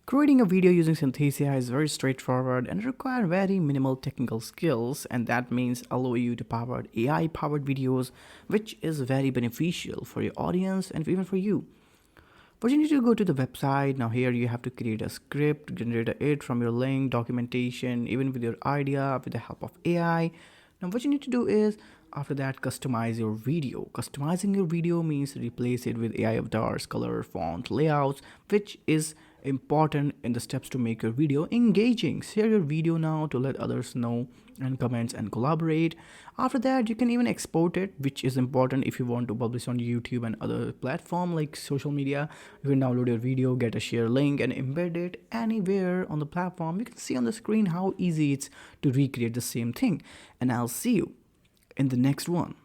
Creating a video using Synthesia is very straightforward and require very minimal technical skills, and that means allow you to power AI powered videos, which is very beneficial for your audience and even for you. But you need to go to the website. Now here you have to create a script, generate it from your link, documentation, even with your idea with the help of AI. Now what you need to do is after that customize your video. Customizing your video means replace it with AI avatars, color, font, layouts, which is important in the steps to make your video engaging. Share your video now to let others know and comments and collaborate. After that you can even export it, which is important if you want to publish on YouTube and other platform like social media. You can download your video, get a share link and embed it anywhere on the platform. You can see on the screen how easy it's to recreate the same thing, and I'll see you in the next one.